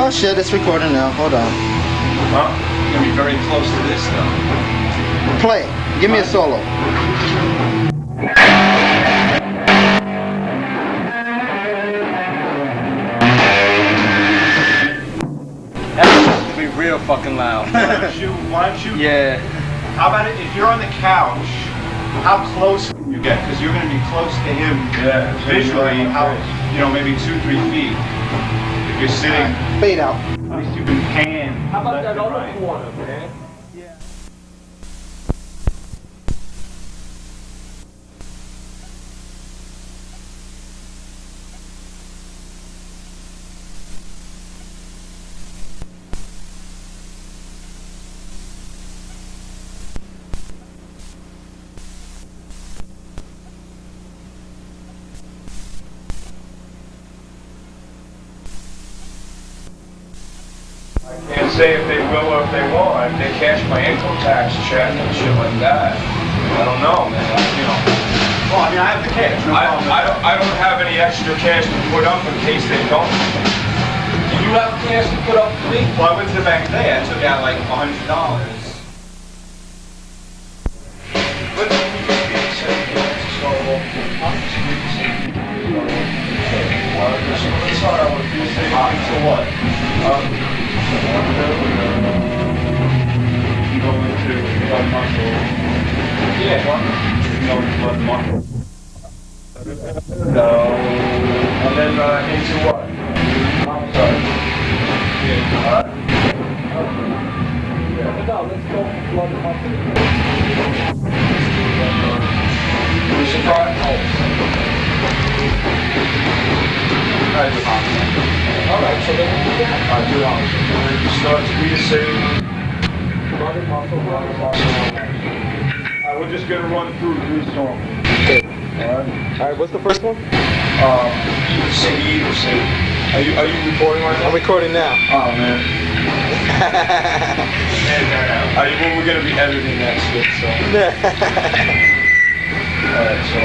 Oh shit, it's recording now. Hold on. Well, you're gonna be very close to this though. Play. Give me a solo. That's be real fucking loud. Why don't you? Yeah. How about it if you're on the couch? How close can you get? Because you're going to be close to him visually. How, you know, maybe 2-3 feet. If you're sitting, Fade out. at least you can pan. How about left that and other right. corner, man? Can't say if they will or if they won't. If they cash my income tax check and shit like that, I don't know, man. You know. Well, I mean, I have the cash. No problem. I don't have any extra cash to put up in case they don't. Do you have cash to put up for me? Well, I went to the bank today. I took out like $100. Let's start out with this thing. So what? You go into blood muscle. Yeah. You go into blood muscle. No. And then into what? Homicide. Yeah. Alright. No, let's go blood muscle. Who's the product? Alright, so then we do that. I do homicide. And then you start to be the same. Blood muscle, blood muscle. Alright, we're just gonna run through 3 songs. Okay. Alright? Alright, what's the first one? Either sing. Are you recording right now? I'm recording now. Oh man. We're gonna be editing that shit, so. Alright, so.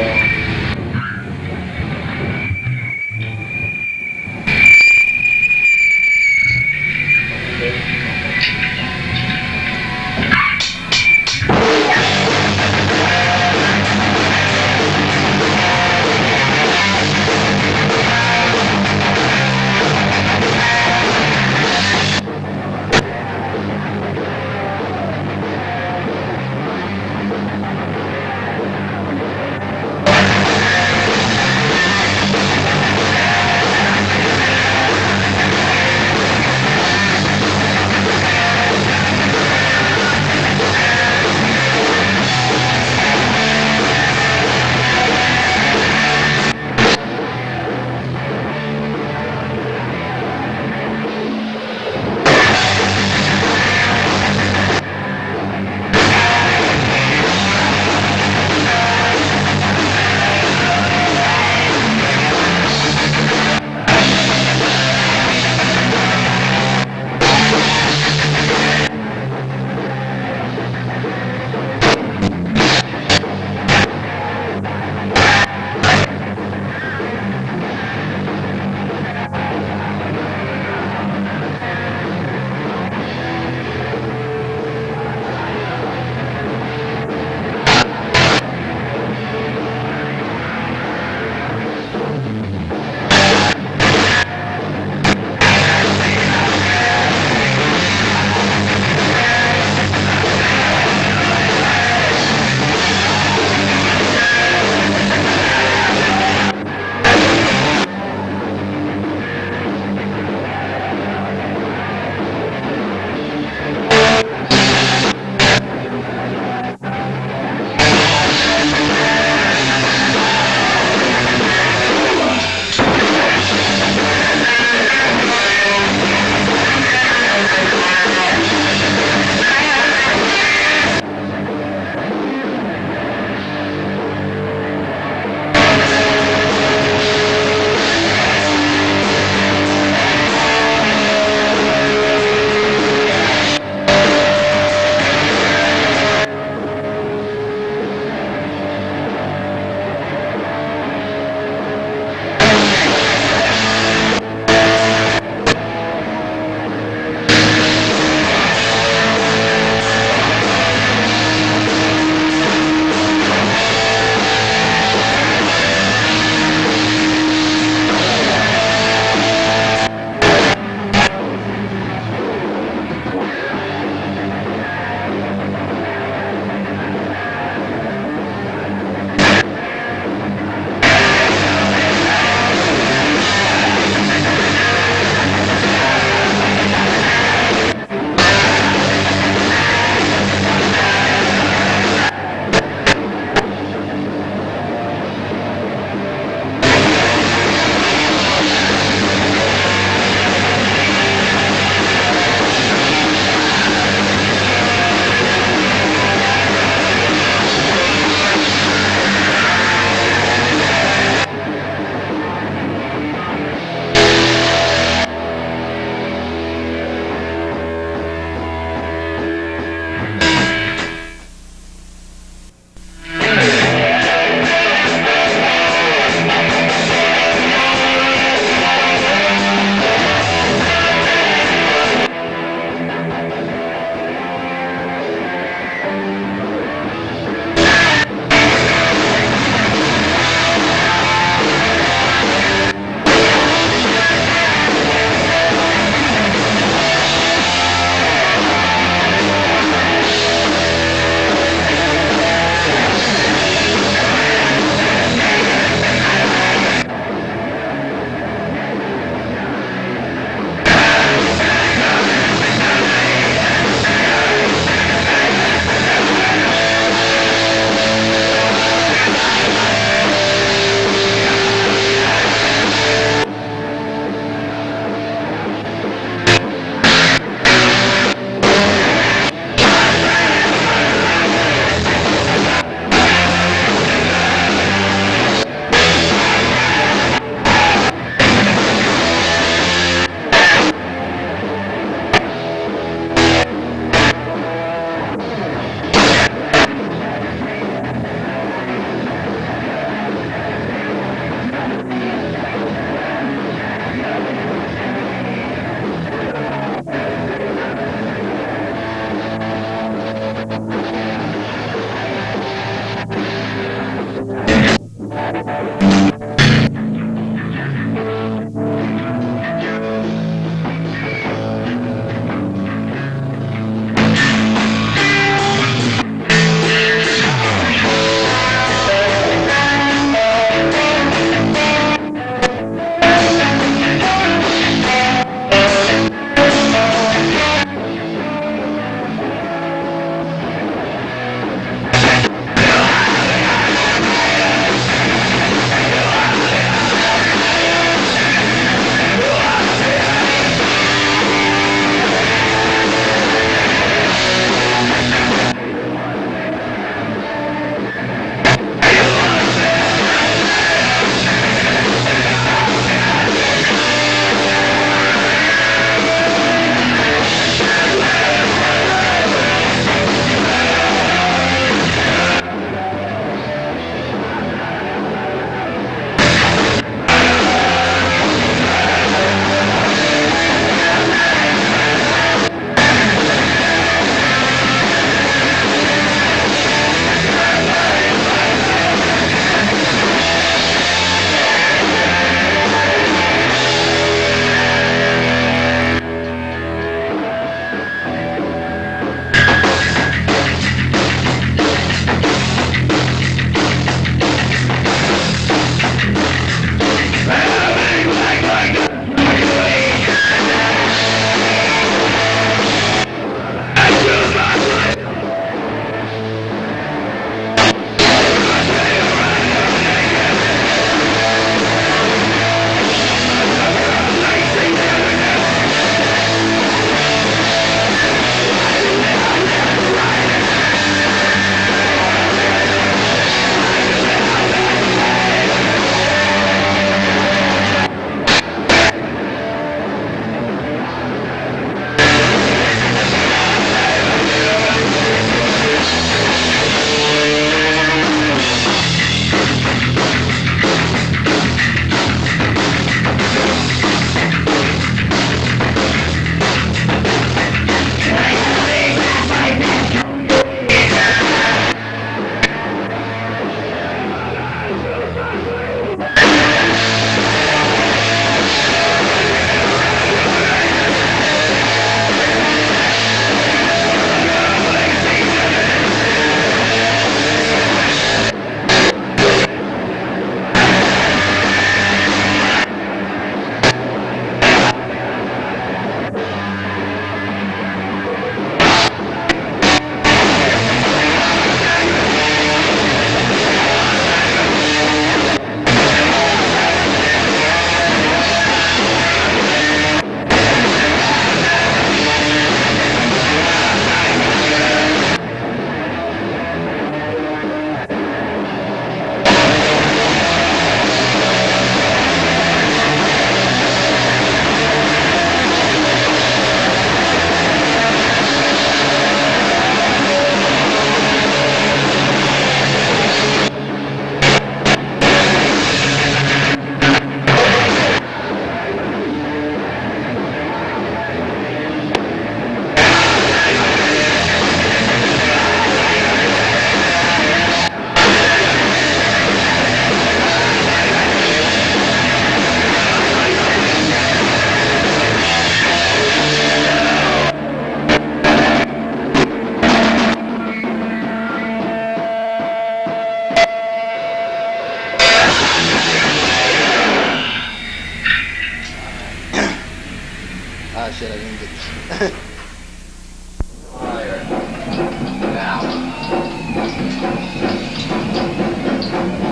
shit, I didn't get this.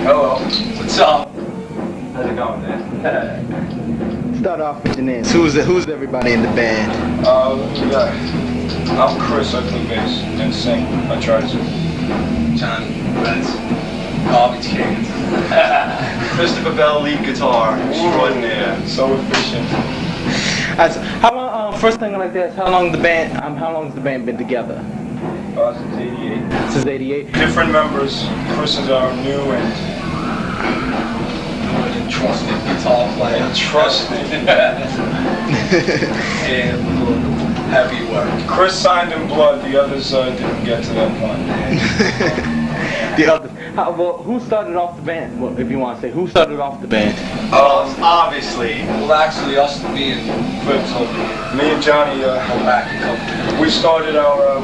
Hello. What's up? How's it going, man? Start off with your names. Who's everybody in the band? I'm Chris, I play bass and sing. I try to. Johhny Rez-Drums. Garbage cans. Christopher Bell, lead guitar. Extraordinaire. So efficient. How long? First thing like this. How long has the band been together? Since '88. Since '88. Different members. Chris is our new and Trusted guitar player. trusted. And heavy work. Chris signed in blood. The others didn't get to that point. The others. Who started off the band? Well, if you want to say, who started off the band? Obviously. Well, actually, us, me and Chris over here. Me and Johhny, Go back a couple. we started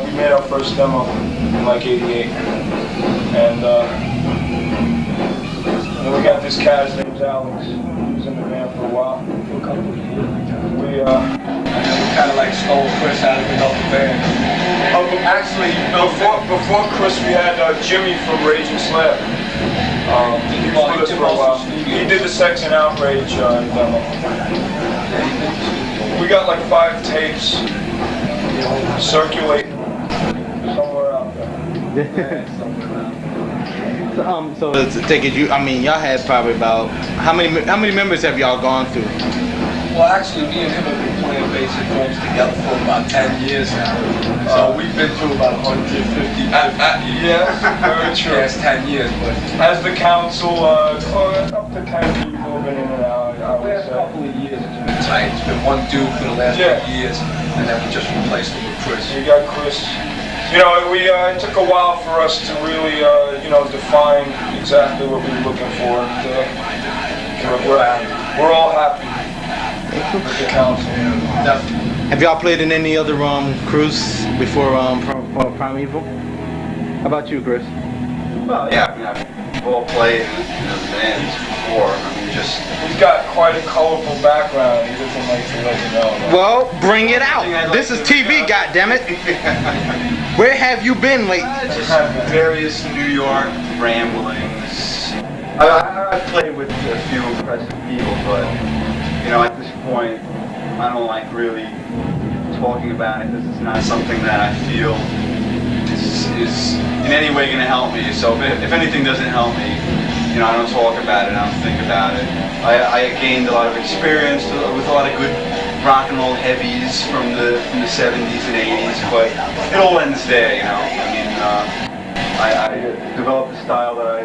we made our first demo in like '88, and we got this cat, his name's Alex. He was in the band for a while. For a couple of years. We And then we kind of like stole Chris out of the band. actually before Chris, we had Jimmy from Rage and Slab. He was with us for a while. He did the Sex and Outrage demo. We got like 5 tapes circulating somewhere out there. So to take it, y'all had probably about how many members have y'all gone through? Well, actually, me and him have been playing bass and drums together for about 10 years now. So we've been through about 150. Yes, very true. Yeah, it's 10 years, but As the council, up to 10 people have been in and out. I the would last say. couple of years it's been tight. It's been one dude for the last Yeah. few years, and then we just replaced him with Chris. We got Chris. You know, it took a while for us to really, define exactly what we were looking for. And, we're all happy with the council. Definitely. Have y'all played in any other crews before Primeval? How about you, Chris? Well, yeah, I've all played in other bands before. He's got quite a colorful background. He doesn't like to let you know. Well, bring it out. This is TV, goddammit. Where have you been lately? Just various New York ramblings. I've played with a few impressive people, but at this point, I don't like really talking about it because it's not something that I feel is in any way going to help me. So if anything doesn't help me, I don't talk about it, I don't think about it. I gained a lot of experience with a lot of good rock and roll heavies from the 70s and 80s, but it all ends there, I developed a style that I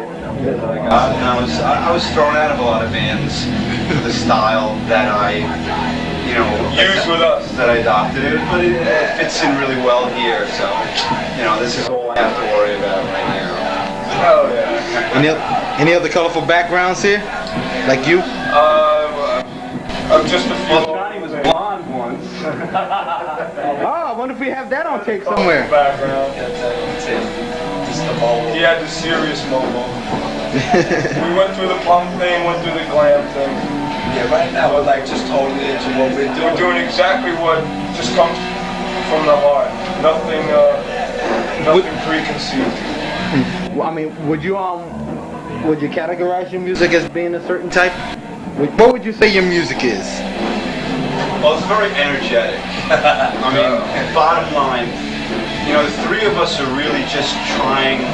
got, and I was thrown out of a lot of bands with the style that I Use with us. that I adopted it, but it fits in really well here. So this is all I have to worry about right now. Oh yeah. Any other colorful backgrounds here? Like you? Just a few. Johhny was blonde once. Oh, I wonder if we have that on tape somewhere. Background. Just the mobile. He had the serious mobile. We went through the punk thing, went through the glam thing. Yeah, right now we're like just totally into what we're doing. We're doing exactly what just comes from the heart. Nothing preconceived. Well, would you categorize your music as being a certain type? What would you say your music is? Well, it's very energetic. Bottom line, the 3 of us are really just trying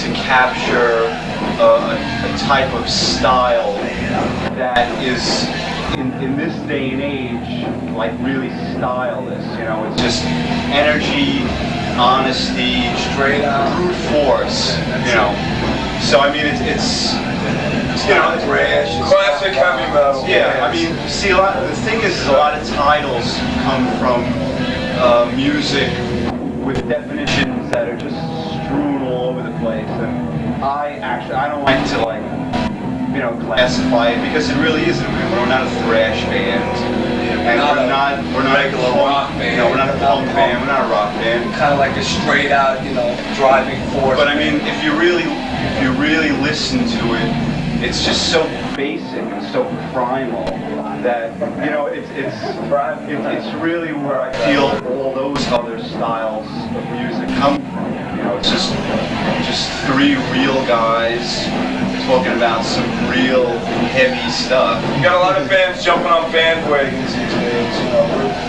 to capture a type of style that is, in this day and age, like really styleless. It's just energy, honesty, Straight out. brute force. So it's Classic heavy metal. Yeah, see, the thing is a lot of titles come from music with definitions that are just strewn all over the place, and I don't like to classify it because it really isn't. We're not a thrash band, and we're not regular rock band. No, we're not a punk band. We're not a rock band. Kind of like a straight out, driving force. But if you really listen to it, it's just so basic and so primal that, you know, it's really where I feel all those other styles of music come from. You know, it's just three real guys talking about some real heavy stuff. You got a lot of bands jumping on bandwagons these days, you know.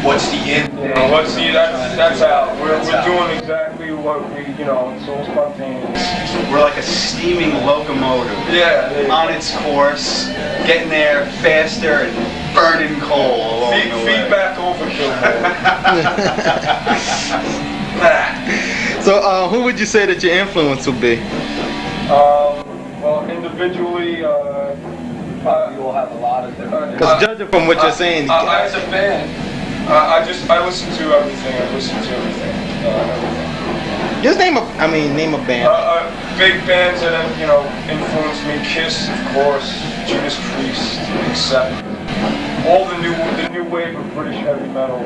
What's the end? That's out. We're doing exactly what we, you know, it's all spontaneous. We're like a steaming locomotive. Yeah. On its course, getting there faster and burning coal along the way. Feedback overkill. So, who would you say that your influence would be? Well, individually, You will have a lot of different. Because judging from what you're saying, As a band, I listen to everything. Everything. just name a band. Big bands that have, you know, influenced me: Kiss, of course, Judas Priest, etc. All the new wave of British heavy metal.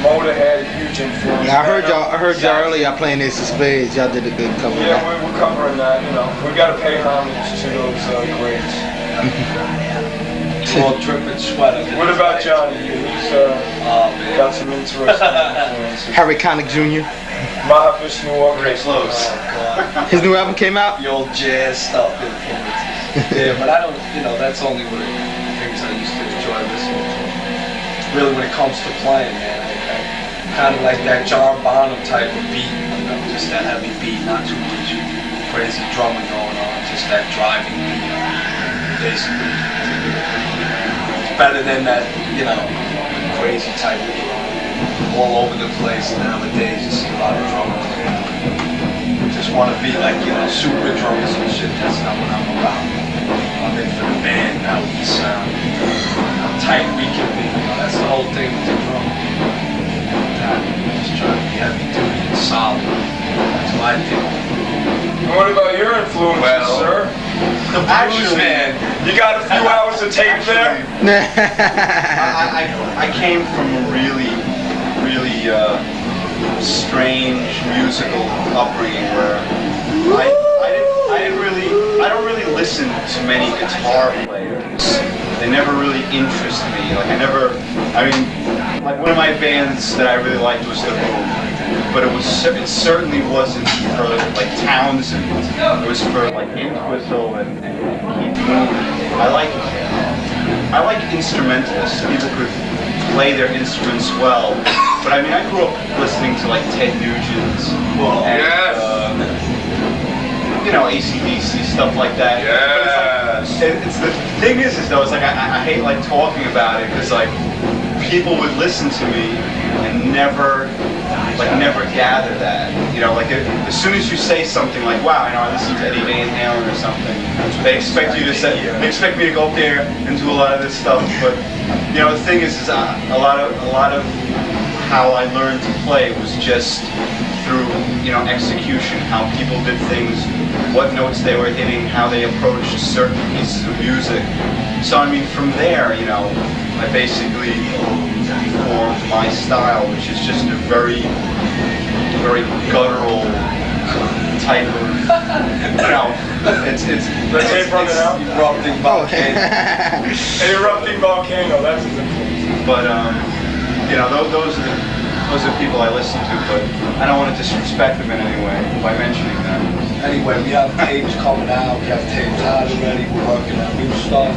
Motorhead, huge influence. Yeah, I heard y'all earlier playing Ace of Spades. Y'all did a good cover. Yeah, we're covering that. You know, we got to pay homage to those greats. Well, dripping sweater. What about Johhny? He's got some interesting influences. Harry Connick Jr. Mahavishnu Very close. His new album came out. The old jazz stuff influences. Yeah, but I don't, you know, that's only one of the things I used to enjoy listening to. Really, when it comes to playing, man, I kind of like that John Bonham type of beat, you know, just that heavy beat, not too much crazy drumming going on, just that driving beat, basically. It's better than that, you know, crazy type of drum, all over the place. Nowadays, you see a lot of drummers. Just want to be like, you know, super drummers and shit. That's not what I'm about. I'm in for the band, how we sound, how tight we can be. You know, that's the whole thing with the drum. Just trying to be heavy duty and solid. That's my thing. What about your influences, sir? The blues man. You got a few hours of tape there? I came from a really strange musical upbringing where I don't really listen to many guitar players. They never really interest me. Like like one of my bands that I really liked was The Who, but it certainly wasn't for like Townsend. It was for like Entwistle and Keith Moon. I like instrumentalists, people who play their instruments well. But I mean, I grew up listening to like Ted Nugent's and you know, AC/DC, stuff like that. Yeah. It's the thing is though, it's like I hate like talking about it because like people would listen to me and never gather that. You know, like as soon as you say something like, wow, you know, I listened to Eddie Van Halen or something, they expect you to say, they expect me to go up there and do a lot of this stuff. But you know, the thing is a lot of how I learned to play was just through, you know, execution, how people did things, what notes they were hitting, how they approached certain pieces of music. So I mean, from there, you know, I basically formed my style, which is just a very guttural type of, you know, it's Erupting volcano. Erupting volcano, that's his influence. But you know, those are people I listen to, but I don't want to disrespect them in any way by mentioning them. Anyway, we have tapes coming out, we have tapes out already, we're working on new stuff.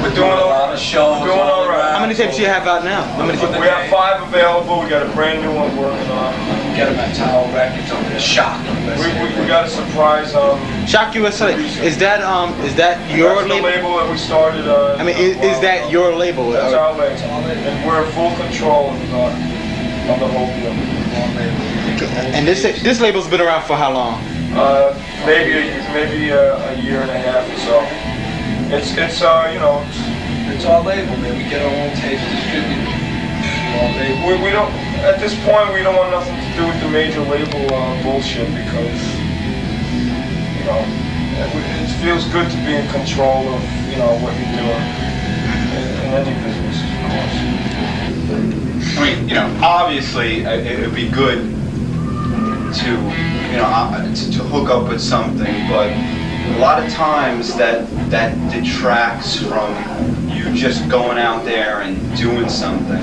We're doing a lot of shows. Doing all right. How many tapes do you have out now? How many tapes? We have 5 available. We got a brand new one working on. Get them at Tower Records over the Shock. We got a surprise. Shock USA. Is that your That's the label? label that we started. I mean, is that your label? That's our label, and we're in full control of the whole deal. And this label's been around for how long? Maybe a year and a half or so. It's you know, It's our label, man. We get our own tapes distributed. we don't, at this point, we don't want nothing to do with the major label bullshit because, you know, it feels good to be in control of, you know, what you're doing in any business, of course. I mean, you know, obviously it would be good to, you know, to hook up with something, but a lot of times that detracts from you just going out there and doing something.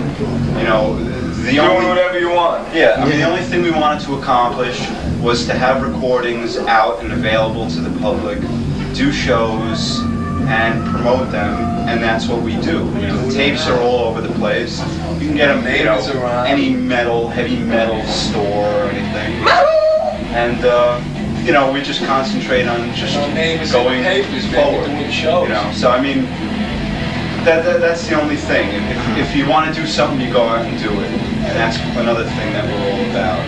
You know, Doing whatever you want. Yeah, I mean, the only thing we wanted to accomplish was to have recordings out and available to the public, do shows, and promote them, and that's what we do. You know, the tapes are all over the place. You can get them, you know, any heavy metal store or anything. And you know, we just concentrate on just going forward. You know, so I mean, that's the only thing. If you want to do something, you go out and do it, and that's another thing that we're all about.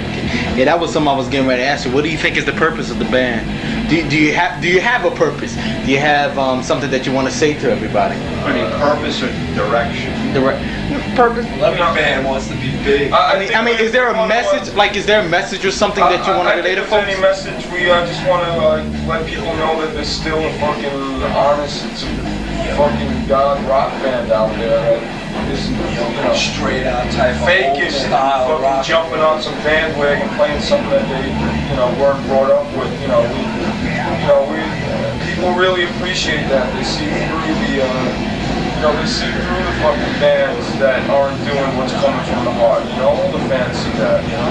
Yeah, that was something I was getting ready to ask you. What do you think is the purpose of the band? Do you have a purpose? Do you have something that you want to say to everybody? I mean, purpose or direction? Purpose. Every band wants to be big. I mean, is there a message? Like, is there a message or something that you want to relay to folks? Any message? We just want to let people know that there's still a fucking honest, fucking god rock band out there that isn't, you know, straight out type fake of it, style fucking rock. jumping on some bandwagon, playing something that they, you know, weren't brought up with. You know, people really appreciate that. They see through the, they see through the fucking bands that aren't doing what's coming from the heart. You know, all the fans see that. You know,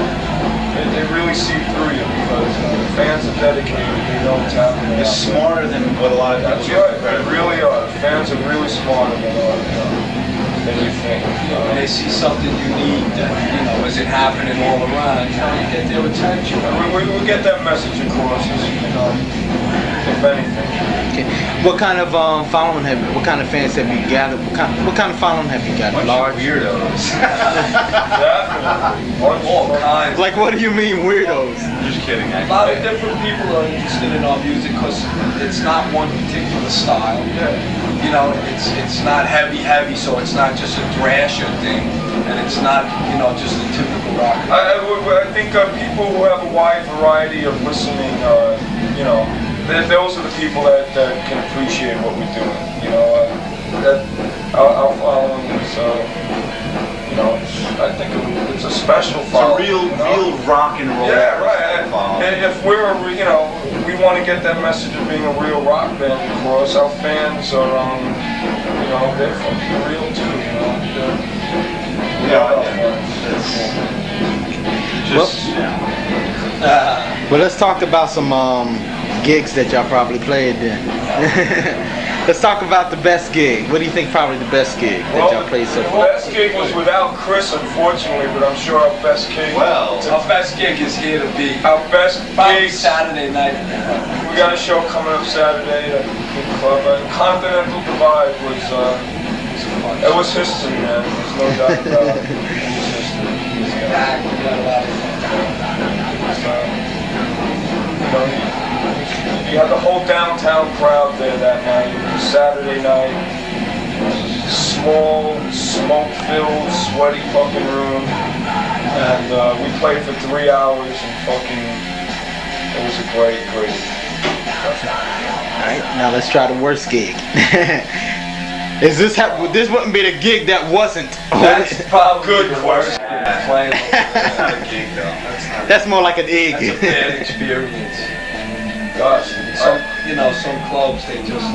they really see through you because the fans are dedicated. They know what's happening. They're smarter than what a lot of people. That's right. They really are. The fans are really smarter than you think. When they see something unique that, you know, isn't happening all around, you know, you get their attention. We get that message across, you know, if anything. Okay. What kind of following what kind of fans have you gathered? What kind of following have you gathered? Large weirdos. Definitely. All kinds. Like, what do you mean weirdos? Just kidding. A lot of different people are interested in our music because it's not one particular style. You know, it's not heavy, so it's not just a thrasher thing, and it's not, you know, just a typical rock. I think people who have a wide variety of listening, you know, those are the people that can appreciate what we're doing. You know, our following is, you know, I think it's a special following. It's a real rock and roll. Yeah, right. And if we're, you know, we want to get that message of being a real rock band across, our fans are, you know, they're fucking real too, you know. Well, let's talk about some gigs that y'all probably played then. Let's talk about the best gig. What do you think probably the best gig that y'all played so far? The best gig was without Chris, unfortunately, but I'm sure our best gig. Well, our best gig is here to be. Our best Probably gig Saturday night. We got a show coming up Saturday at the club. Continental Divide was it was history, man. There's no doubt about it. It was history. We got a lot of fun. You know, you had the whole downtown crowd there that night. It was Saturday night. Small, smoke-filled, sweaty fucking room. And we played for 3 hours and fucking, it was a great. Alright, now let's try the worst gig. This wouldn't be the gig that wasn't. That's probably Good the worst. question. That's not a gig though. That's more like an egg. That's a bad experience. Gosh. Some clubs, they just,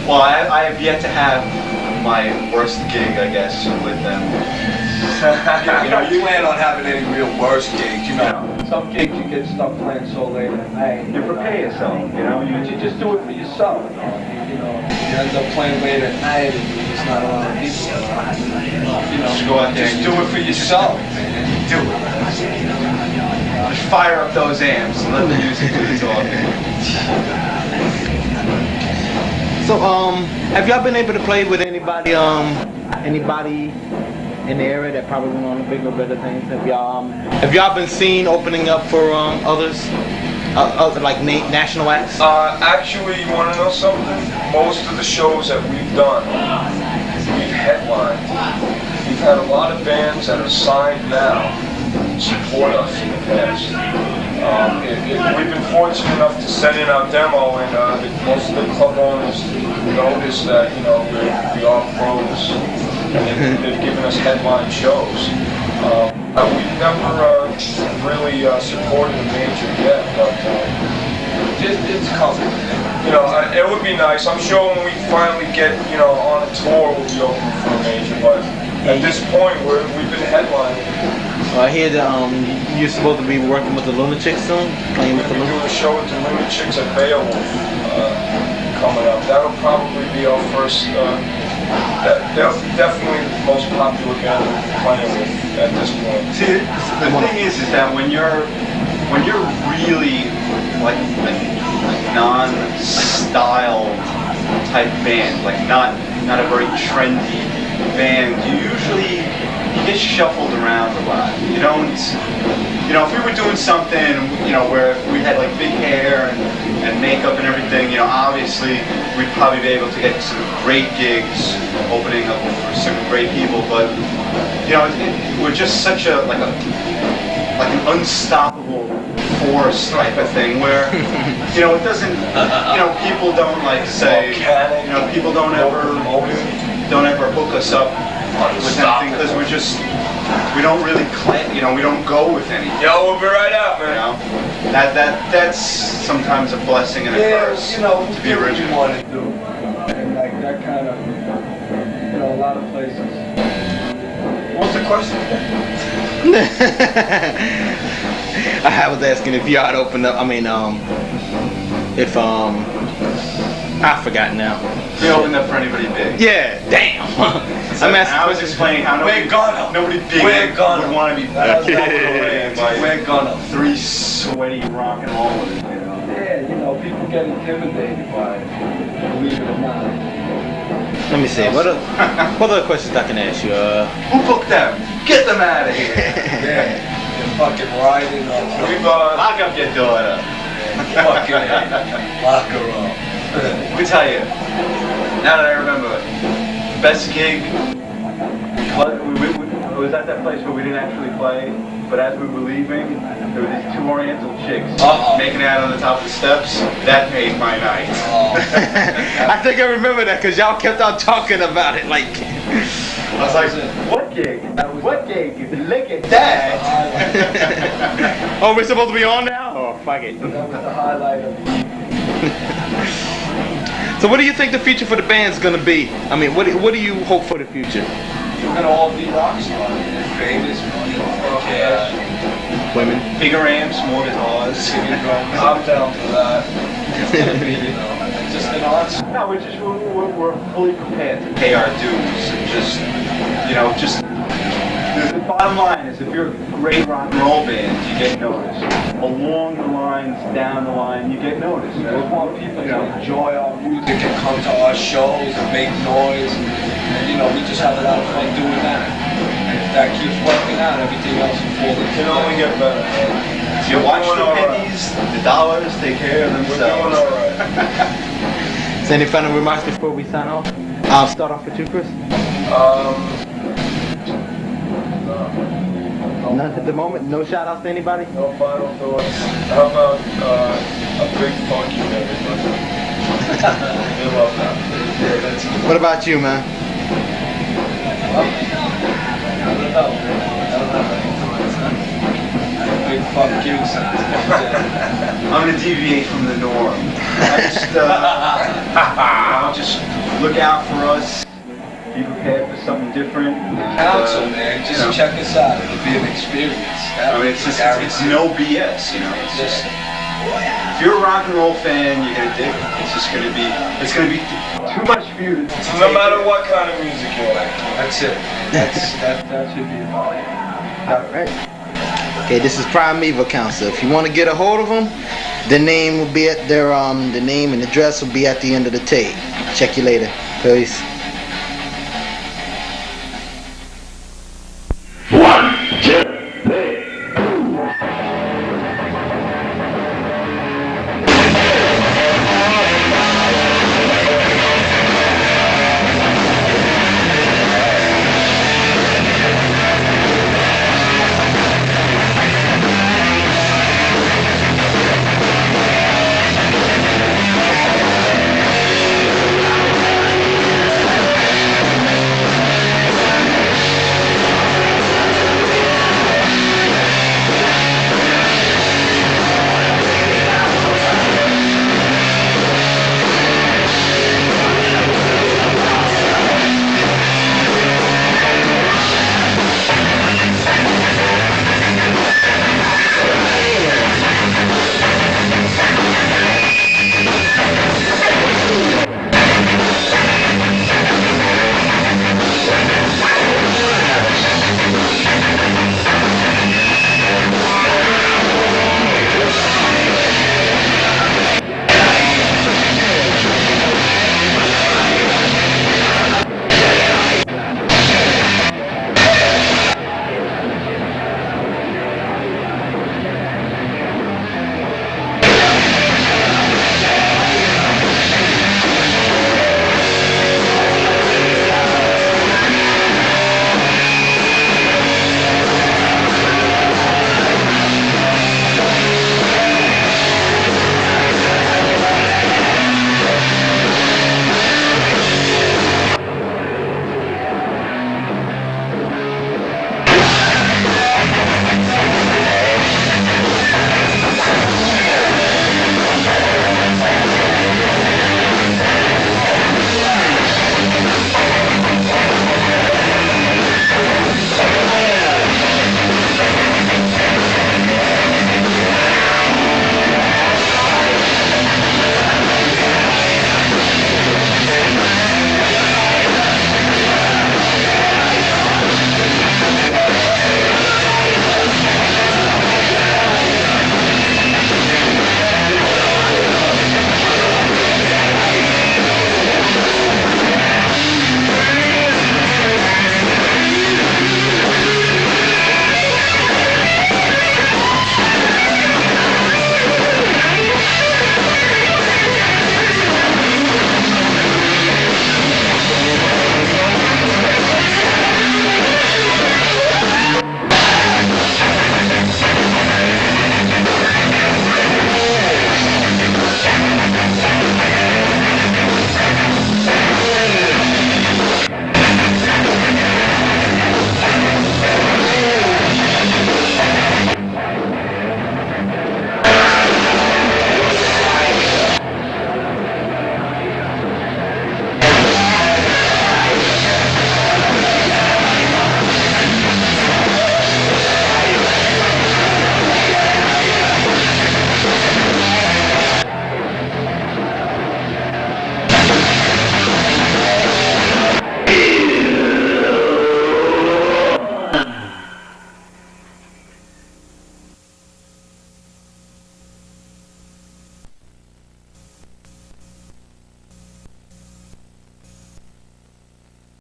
Well, I have yet to have my worst gig, I guess, with them. you plan on having any real worst gigs, you know. Some gigs you get stuck playing so late at night. You prepare yourself, you know. You just do it for yourself. You end up playing late at night and you're just not around people. Just go out there Just and do it for yourself, man. do it. Just fire up those amps and let the music do the talking. So, have y'all been able to play with anybody in the area that probably went on to bigger, better things? Have y'all been seen opening up for others, like national acts? Actually, you want to know something? Most of the shows that we've done, we've headlined. We've had a lot of bands that are signed now support us in the past. We've been fortunate enough to send in our demo, and most of the club owners noticed that, you know, we are pros, and they've given us headline shows. We've never really supported a major yet, but It's coming. you know, it would be nice. I'm sure when we finally get, you know, on a tour, we'll be open for a major. But at this point, we've been headlining. I hear that you're supposed to be working with the Lunatics soon, playing with the We're Lunatics. doing a show with the Lunatics at Beowulf coming up. That'll probably be our first. That's definitely the most popular band we're playing with at this point. See, the thing is that when you're really like non-style type band, like not a very trendy band, you get shuffled around a lot. You don't, you know, if we were doing something, you know, where we had like big hair and makeup and everything, you know, obviously we'd probably be able to get some great gigs, opening up for some great people. But you know, we're just such a like an unstoppable force type of thing where, you know, it doesn't, you know, people don't like say, you know, people don't ever hook us up with anything because we don't really claim, you know, we don't go with anything. Yo, we'll be right out, man. You know, that's sometimes a blessing and a curse. You know, to be original. you want to do, and like that kind of, you know, a lot of places. What's the question? I was asking if y'all had opened up. I mean, if I forgot now. We opened up for anybody big. Yeah, damn. I was explaining how nobody big would want to be We're gonna. three sweaty rock and rollers, you know. Yeah, you know, people get intimidated by it, believe it or not. Let me see. What other questions I can ask you? Who booked them? Get them out of here. Yeah, you're fucking riding on Lock up your daughter. fucking lock her up. Let me tell you, now that I remember, best gig was at that place where we didn't actually play, but as we were leaving, there were these two Oriental chicks making out on the top of the steps. That made my night. I think I remember that because y'all kept on talking about it. Like, I was like, what gig? What gig? Look at that! oh, we're supposed to be on now? Oh, fuck it. That was the highlight of it. So what do you think the future for the band's gonna be? I mean, what do you hope for the future? We're gonna all be rock stars, famous, money, cash, Women. Bigger amps, more guitars. I'm down for that. It's gonna be, you know, just an awesome. No, we're fully prepared to pay our dues and just, you know, just. The bottom line is, if you're a great rock and roll band, you get noticed. Along the lines, down the line, you get noticed. We want people to enjoy our music and come to our shows and make noise, and you know, we just have a lot of fun doing that. And if that keeps working out, everything else will fall into Can only get better. You watch the pennies, the dollars take care of We're doing themselves. alright. So any final remarks before we sign off? I'll start off with you, Chris. None at the moment? No shout outs to anybody? No final thoughts. How about a big fuck you to everybody? They love that. Yeah, that's good. What about you, man? I don't know. Big fuck you I'm gonna deviate from the norm. Just look out for us. Be prepared for something different. Council, man, just check us out. It'll be an experience. I mean, it's no BS, you know. It's just, if you're a rock and roll fan, you're gonna dig it. It's gonna be too much for you to take. No matter what kind of music you like. That's it. That should be about it. Alright. Okay, this is Primeval Council. If you want to get a hold of them, the name will be at their the name and address will be at the end of the tape. Check you later. Peace.